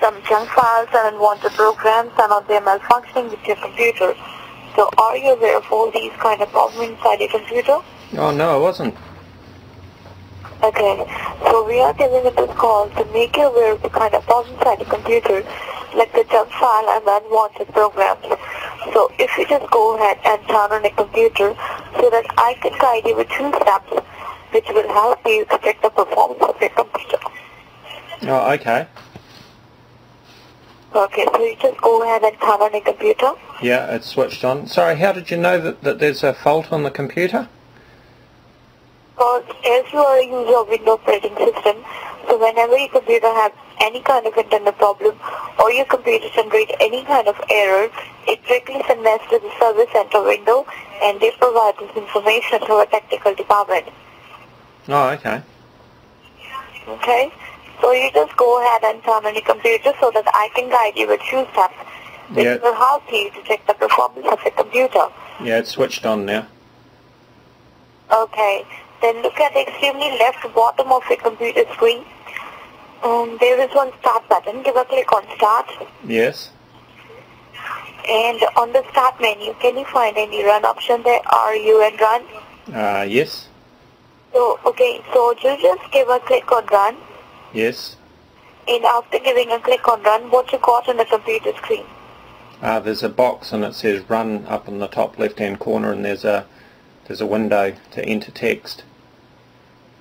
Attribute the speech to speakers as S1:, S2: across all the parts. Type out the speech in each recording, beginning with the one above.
S1: some junk files and unwanted programs and are they malfunctioning with your computer. So are you aware of all these kind of problems inside your computer?
S2: Oh no, I wasn't.
S1: Okay, so we are giving you this call to make you aware of the kind of problems inside your computer, like the junk file and the unwanted programs. So if you just go ahead and turn on your computer so that I can guide you with 2 steps which will help you to check the performance of your computer.
S2: Oh, okay.
S1: Okay, so you just go ahead and turn on your computer.
S2: Yeah, it's switched on. Sorry, how did you know that there's a fault on the computer?
S1: Because as you are a user of Windows operating system, so whenever your computer has any kind of internal problem or your computer generates any kind of error, it directly sends message to the service center window and they provide this information to a technical department.
S2: Oh, okay.
S1: Okay? So you just go ahead and turn on your computer so that I can guide you with 2 steps which will help you to check the performance of your computer.
S2: Yeah, it's switched on now.
S1: Okay. Then look at the extremely left bottom of your computer screen. There is one start button. Give a click on start.
S2: Yes.
S1: And on the start menu, can you find any run option there? RU and run?
S2: Yes.
S1: So, okay, so you just give a click on run.
S2: Yes.
S1: And after giving a click on run, what you got on the computer screen?
S2: There's a box and it says run up in the top left hand corner, and there's a window to enter text.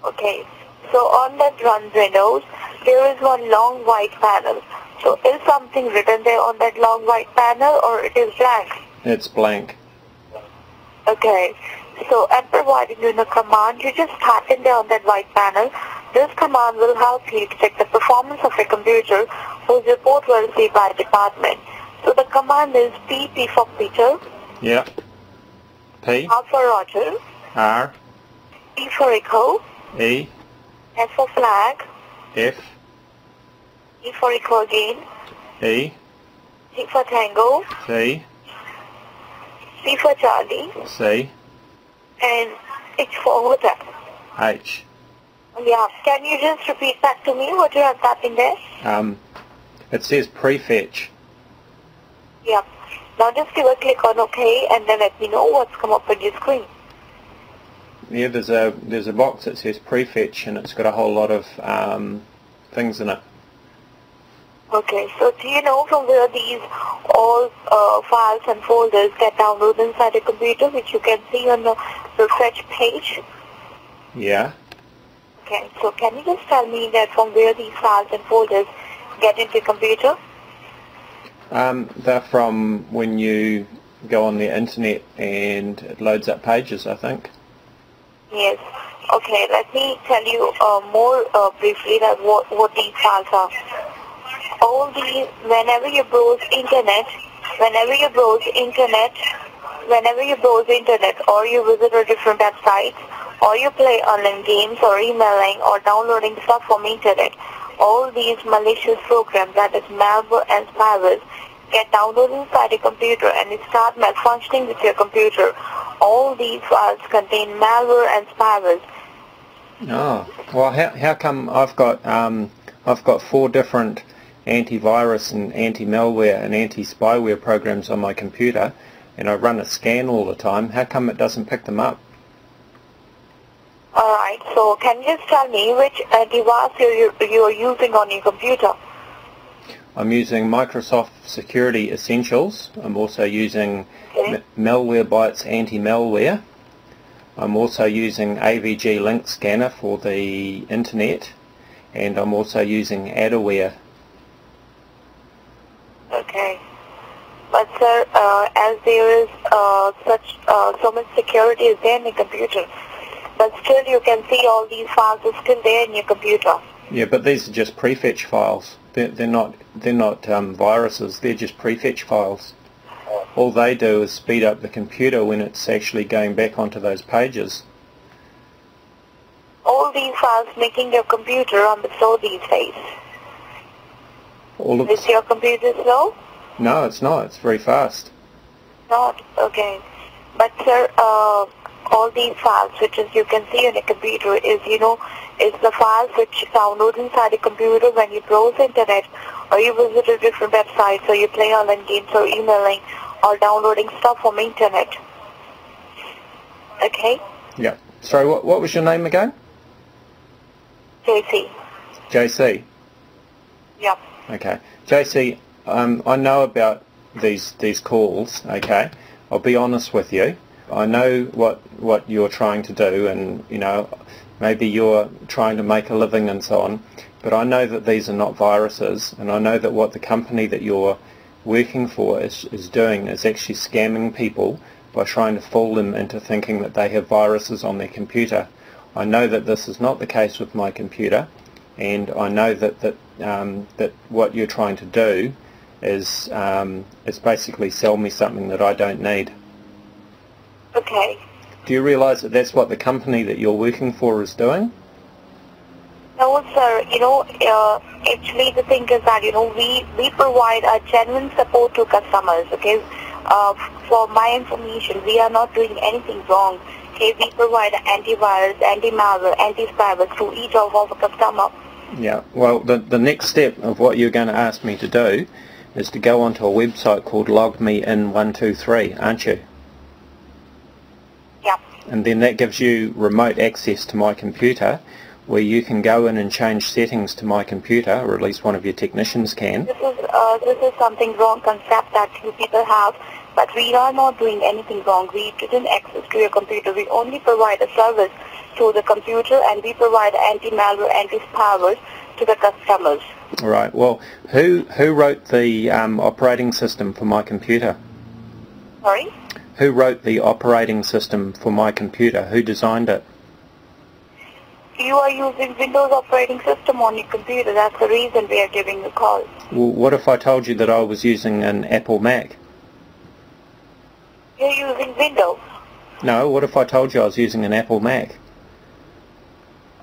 S1: Okay, so on that run windows, there is one long white panel. So is something written there on that long white panel or it is blank?
S2: It's blank.
S1: Okay, so and providing you a command, you just type in there on that white panel. This command will help you to check the performance of your computer whose report will see by department. So the command is P for Peter.
S2: Yeah. P.
S1: R for Roger.
S2: R.
S1: E for Echo.
S2: E.
S1: F for Flag.
S2: F.
S1: E for Echo again.
S2: E.
S1: T for Tango.
S2: C.
S1: C for Charlie.
S2: C.
S1: And H for Hotel.
S2: H.
S1: Yeah, can you just repeat that to me, what you have typed there?
S2: It says Prefetch.
S1: Yeah. Now just give a click on OK and then let me know what's come up on your screen.
S2: Yeah, there's a box that says Prefetch and it's got a whole lot of things in it.
S1: Okay, so do you know from where these all files and folders get downloaded inside your computer, which you can see on the Prefetch page?
S2: Yeah.
S1: Okay, so can you just tell me that from where these files and folders get into your computer?
S2: They're from when you go on the internet and it loads up pages, I think.
S1: Yes. Okay, let me tell you more briefly that what these files are. All these, whenever you browse internet, or you visit a different website, or you play online games or emailing or downloading stuff from internet, all these malicious programs, that is malware and spyware, get downloaded inside your computer and it start malfunctioning with your computer. All these files contain malware and spyware.
S2: Oh, well, how come I've got 4 different antivirus and anti-malware and anti-spyware programs on my computer, and I run a scan all the time? How come it doesn't pick them up?
S1: Alright, so can you just tell me which device you're using on your computer?
S2: I'm using Microsoft Security Essentials. I'm also using Malwarebytes anti-malware. I'm also using AVG Link Scanner for the internet, and I'm also using Adaware.
S1: Okay. But sir, as there is so much security is there in the computer, but still you can see all these files are still there in your computer.
S2: Yeah, but these are just prefetch files. They're not viruses. They're just prefetch files. All they do is speed up the computer when it's actually going back onto those pages.
S1: All these files making your computer on the slow these days. Is your computer slow?
S2: No, it's not. It's very fast.
S1: Not? Okay. But sir, all these files, which is you can see on a computer, is is the files which download inside the computer when you browse internet, or you visit a different websites, or you play online games, or emailing, or downloading stuff from internet. Okay?
S2: Yeah. Sorry, what was your name again?
S1: JC.
S2: JC.
S1: Yep.
S2: Okay. JC, I know about these calls, okay? I'll be honest with you. I know what you're trying to do, and maybe you're trying to make a living and so on, but I know that these are not viruses, and I know that what the company that you're working for is doing is actually scamming people by trying to fool them into thinking that they have viruses on their computer. I know that this is not the case with my computer, and I know that what you're trying to do is basically sell me something that I don't need.
S1: Okay.
S2: Do you realise that that's what the company that you're working for is doing?
S1: No, sir. Actually the thing is that, we provide a genuine support to customers, okay? For my information, we are not doing anything wrong. Okay, we provide antivirus, anti-malware, anti-spyware to each of our customers.
S2: Yeah, well, the next step of what you're going to ask me to do is to go onto a website called LogMeIn123, aren't you?
S1: Yeah.
S2: And then that gives you remote access to my computer, where you can go in and change settings to my computer, or at least one of your technicians can.
S1: This is something wrong concept that you people have, but we are not doing anything wrong. We didn't access to your computer. We only provide a service to the computer, and we provide anti-malware, anti-spyware to the customers.
S2: Right. Well, who wrote the operating system for my computer?
S1: Sorry?
S2: Who wrote the operating system for my computer? Who designed it?
S1: You are using Windows operating system on your computer. That's the reason we are giving the call.
S2: Well, what if I told you that I was using an Apple Mac?
S1: You're using Windows.
S2: No, what if I told you I was using an Apple Mac?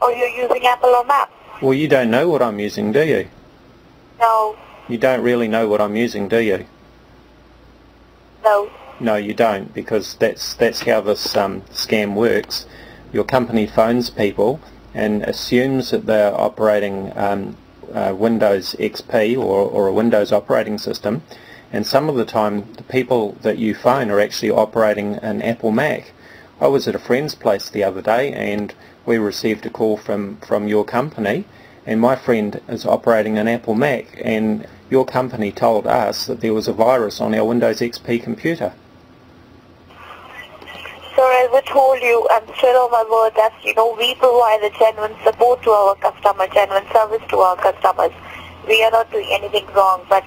S1: Or you're using Apple or Mac?
S2: Well, you don't know what I'm using, do you?
S1: No.
S2: You don't really know what I'm using, do you?
S1: No.
S2: No, you don't, because that's how this scam works. Your company phones people and assumes that they're operating Windows XP or a Windows operating system, and some of the time the people that you phone are actually operating an Apple Mac. I was at a friend's place the other day, and we received a call from your company, and my friend is operating an Apple Mac, and your company told us that there was a virus on our Windows XP computer.
S1: So as I told you, I'm straight on my word that, we provide a genuine support to our customers, genuine service to our customers. We are not doing anything wrong, but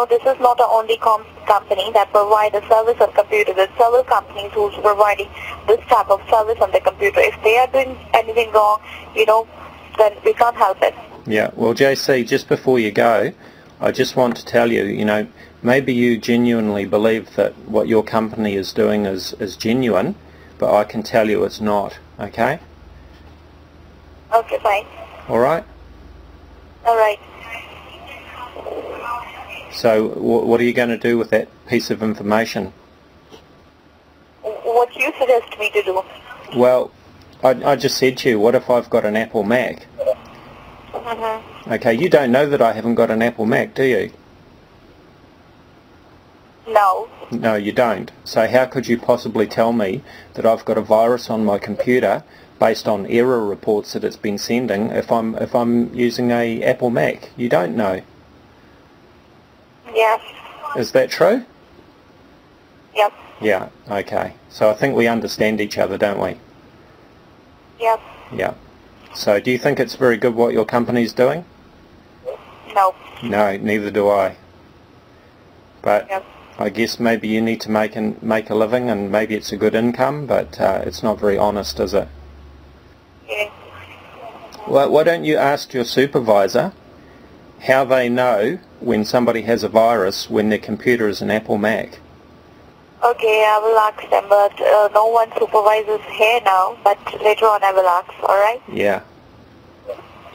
S1: this is not the only company that provide a service on computer. There's several companies who's providing this type of service on the computer. If they are doing anything wrong, then we can't help it.
S2: Yeah, well, JC, just before you go, I just want to tell you, maybe you genuinely believe that what your company is doing is genuine, but I can tell you it's not, okay?
S1: Okay, fine.
S2: All right?
S1: All right.
S2: So what are you going to do with that piece of information?
S1: What you suggest me to do?
S2: Well, I just said to you, what if I've got an Apple Mac?
S1: Mm-hmm.
S2: Okay, you don't know that I haven't got an Apple Mac, do you?
S1: No.
S2: No, you don't. So how could you possibly tell me that I've got a virus on my computer based on error reports that it's been sending if I'm using a Apple Mac? You don't know.
S1: Yes.
S2: Is that true?
S1: Yep.
S2: Yeah, okay. So I think we understand each other, don't we?
S1: Yep.
S2: Yeah. So do you think it's very good what your company's doing?
S1: No.
S2: No, neither do I. But
S1: Yep.
S2: I guess maybe you need to make a living, and maybe it's a good income, but it's not very honest, is it?
S1: Yeah.
S2: Well, why don't you ask your supervisor how they know when somebody has a virus when their computer is an Apple Mac?
S1: Okay, I will ask them, but no one supervises here now, but later on I will ask, alright?
S2: Yeah.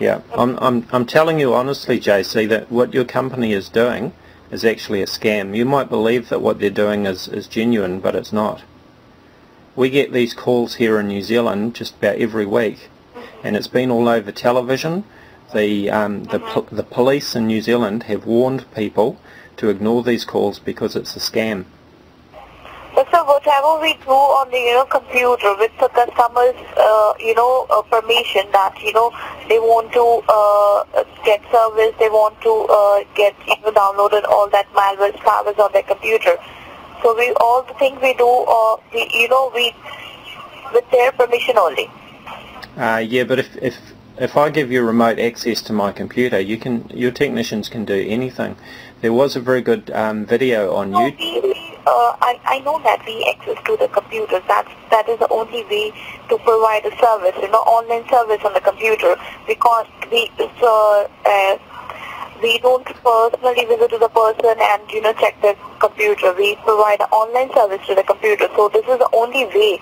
S2: Yeah. I'm telling you honestly, JC, that what your company is doing is actually a scam. You might believe that what they're doing is genuine, but it's not. We get these calls here in New Zealand just about every week, and it's been all over television. The police in New Zealand have warned people to ignore these calls because it's a scam.
S1: So whatever we do on the computer with the customer's permission that they want to get service, they want to get downloaded all that malware spyware on their computer. So all the things we do we with their permission only.
S2: Yeah, but if I give you remote access to my computer, your technicians can do anything. There was a very good video on YouTube.
S1: I know that we access to the computers. That is the only way to provide a service, online service on the computer, because we don't personally visit to the person and check the computer. We provide an online service to the computer. So this is the only way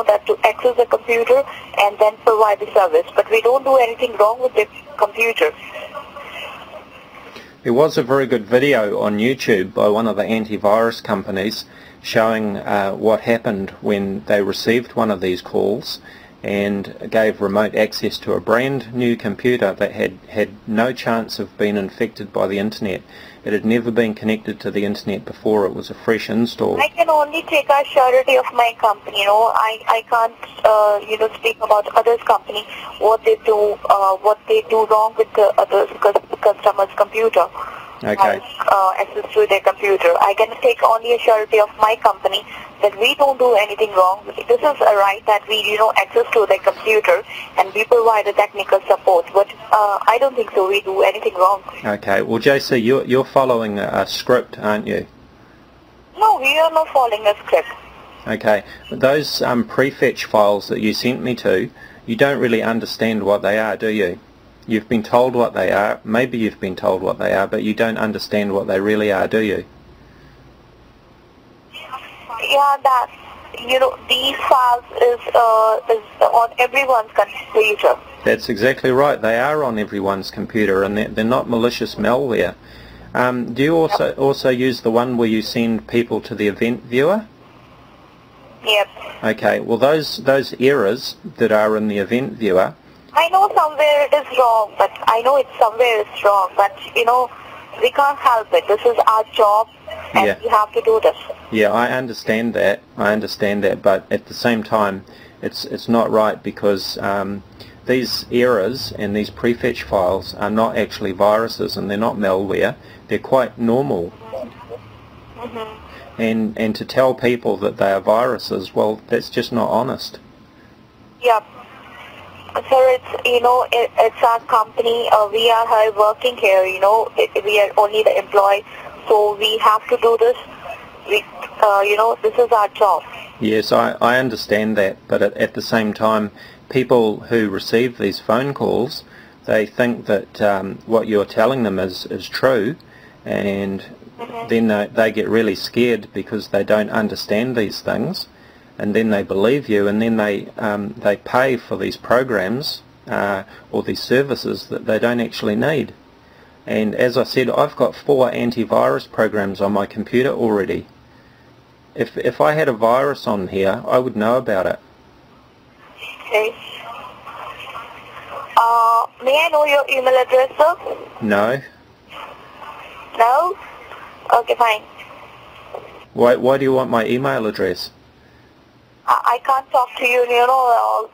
S1: that to access the computer and then provide the service. But we don't do anything wrong with the computer.
S2: There was a very good video on YouTube by one of the antivirus companies showing what happened when they received one of these calls and gave remote access to a brand new computer that had no chance of being infected by the internet. It had never been connected to the internet before. It was a fresh install.
S1: I can only take a surety of my company. I can't speak about others' company, what they do wrong with the other customer's computer.
S2: Okay.
S1: Access to their computer. I can take only a surety of my company that we don't do anything wrong. This is a right that we access to their computer and we provide a technical support. But I don't think so. We do anything wrong.
S2: Okay. Well, JC, you're following a script, aren't you?
S1: No, we are not following a script.
S2: Okay. Those Prefetch files that you sent me to, you don't really understand what they are, do you? You've been told what they are, maybe you've been told what they are, but you don't understand what they really are, do you?
S1: Yeah, that, these files is on everyone's computer.
S2: That's exactly right, they are on everyone's computer and they're not malicious malware. Do you also use the one where you send people to the event viewer?
S1: Yep.
S2: Okay, well those errors that are in the event viewer,
S1: I know somewhere it is wrong, but we can't help it. This is our job, and we have to do this.
S2: Yeah, I understand that, but at the same time, it's not right because these errors and these prefetch files are not actually viruses and they're not malware. They're quite normal. And to tell people that they are viruses, well, that's just not honest.
S1: Yep. Sir, it's our company. We are here working here. We are only the employee, so we have to do this. This is our job.
S2: Yes, I understand that, but at the same time, people who receive these phone calls, they think that what you're telling them is true, and then they get really scared because they don't understand these things. And then they believe you, and then they pay for these programs or these services that they don't actually need. And as I said, I've got 4 antivirus programs on my computer already. If I had a virus on here, I would know about it.
S1: Okay. May I know your email address, sir?
S2: No.
S1: No? Okay, fine.
S2: Why do you want my email address?
S1: I can't talk to you, on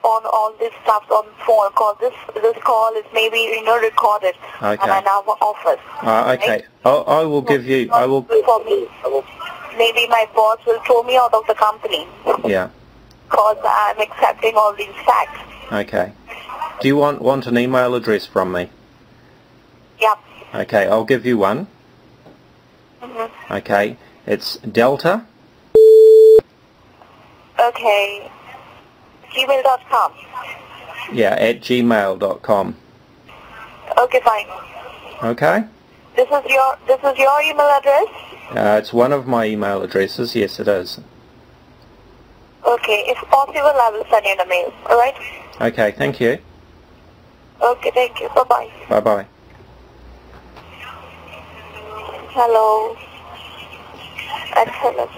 S1: all this stuff on phone, because this call is maybe, recorded in our office.
S2: Okay. Right? I will give you,
S1: For me, maybe my boss will throw me out of the company.
S2: Yeah.
S1: Because I'm accepting all these facts.
S2: Okay. Do you want an email address from me?
S1: Yeah.
S2: Okay, I'll give you one. Okay, it's Delta.
S1: Okay. Gmail.com.
S2: Yeah, at gmail.com.
S1: Okay, fine.
S2: Okay.
S1: This is your email address?
S2: It's one of my email addresses. Yes, it is.
S1: Okay, if possible, I will send you the mail. All right?
S2: Okay, thank you.
S1: Okay, thank you. Bye bye.
S2: Bye bye.
S1: Hello. And hello.